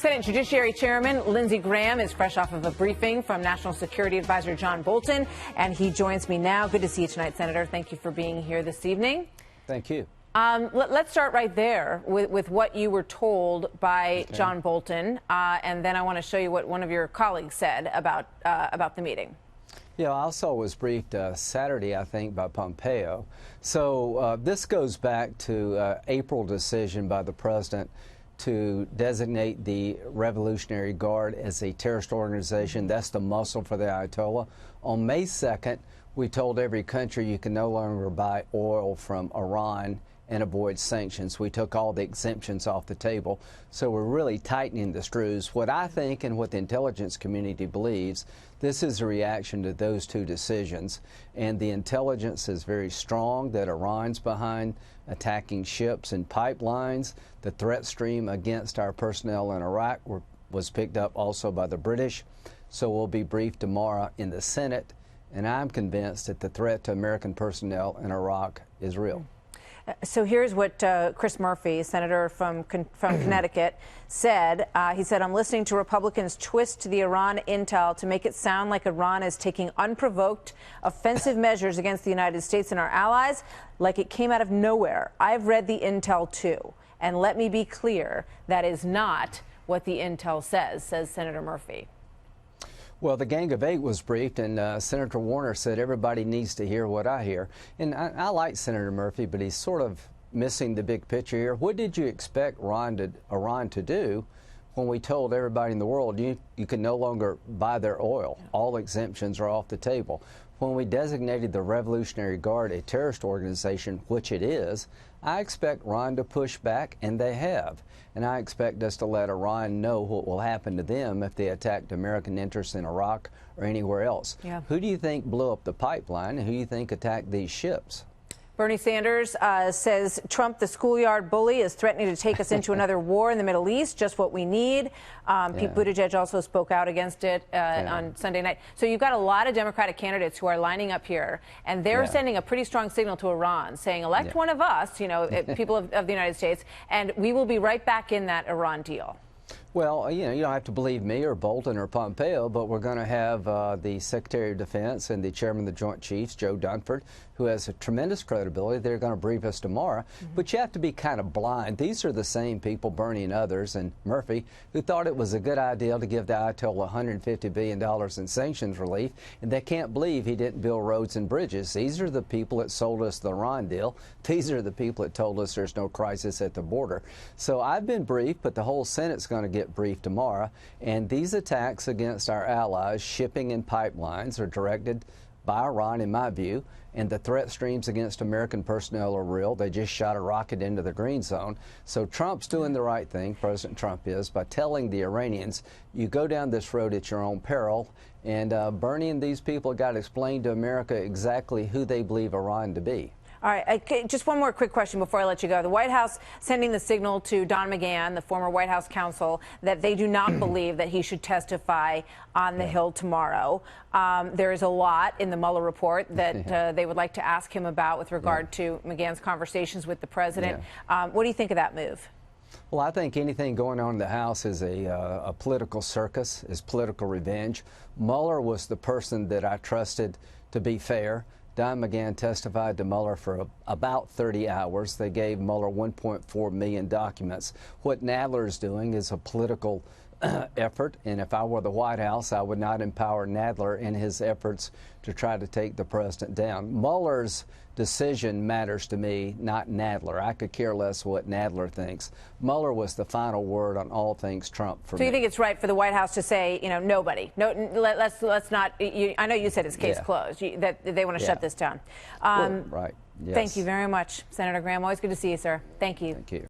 Senate Judiciary Chairman Lindsey Graham is fresh off of a briefing from National Security Advisor John Bolton, and he joins me now. Good to see you tonight, Senator. Thank you for being here this evening. Thank you. Let's start right there with what you were told by John Bolton, and then I want to show you what one of your colleagues said about the meeting. Yeah, I also was briefed Saturday, I think, by Pompeo. So this goes back to April decision by the president to designate the Revolutionary Guard as a terrorist organization. That's the muscle for the Ayatollah. On May 2nd, we told every country you can no longer buy oil from Iran and avoid sanctions. We took all the exemptions off the table. So we're really tightening the screws. What I think and what the intelligence community believes, this is a reaction to those two decisions. And the intelligence is very strong that Iran's behind attacking ships and pipelines. The threat stream against our personnel in Iraq was picked up also by the British. So we'll be briefed tomorrow in the Senate. And I'm convinced that the threat to American personnel in Iraq is real. So here's what Chris Murphy, senator from Connecticut, said. He said, I'm listening to Republicans twist the Iran intel to make it sound like Iran is taking unprovoked, offensive measures against the United States and our allies, like it came out of nowhere. I've read the intel, too. And let me be clear, that is not what the intel says Senator Murphy. Well, the Gang of Eight was briefed, and Senator Warner said everybody needs to hear what I hear. And I like Senator Murphy, but he's sort of missing the big picture here. What did you expect Iran to do when we told everybody in the world you can no longer buy their oil? All exemptions are off the table. When we designated the Revolutionary Guard a terrorist organization, which it is, I expect Iran to push back, and they have. And I expect us to let Iran know what will happen to them if they attacked American interests in Iraq or anywhere else. Yeah. Who do you think blew up the pipeline, and who do you think attacked these ships? Bernie Sanders says Trump, the schoolyard bully, is threatening to take us into another war in the Middle East, just what we need. Pete Buttigieg also spoke out against it on Sunday night. So you've got a lot of Democratic candidates who are lining up here, and they're sending a pretty strong signal to Iran, saying, elect one of us, people of the United States, and we will be right back in that Iran deal. Well, you don't have to believe me or Bolton or Pompeo, but we're going to have the Secretary of Defense and the Chairman of the Joint Chiefs, Joe Dunford, who has a tremendous credibility. They're going to brief us tomorrow. But you have to be kind of blind. These are the same people, Bernie and others, and Murphy, who thought it was a good idea to give the Ayatollah $150 billion in sanctions relief, and they can't believe he didn't build roads and bridges. These are the people that sold us the Iran deal. These are the people that told us there's no crisis at the border. So I've been briefed, but the whole Senate's going to get briefed tomorrow, and these attacks against our allies, shipping and pipelines, are directed by Iran, in my view, and the threat streams against American personnel are real. They just shot a rocket into the green zone. So Trump's doing the right thing, President Trump is, by telling the Iranians, you go down this road at your own peril, and Bernie and these people got to explain to America exactly who they believe Iran to be. All right, just one more quick question before I let you go. The White House sending the signal to Don McGahn, the former White House counsel, that they do not believe that he should testify on the Hill tomorrow. There is a lot in the Mueller report that they would like to ask him about with regard to McGahn's conversations with the president. What do you think of that move? Well, I think anything going on in the House is a political circus, is political revenge. Mueller was the person that I trusted to be fair. Don McGahn testified to Mueller for about 30 hours. They gave Mueller 1.4 million documents. What Nadler is doing is a political effort, and if I were the White House, I would not empower Nadler in his efforts to try to take the president down. Mueller's decision matters to me, not Nadler. I could care less what Nadler thinks. Mueller was the final word on all things Trump for me. So you think it's right for the White House to say, nobody, let's not. I know you said it's case closed, that they want to shut this down. Right. Yes. Thank you very much, Senator Graham. Always good to see you, sir. Thank you. Thank you.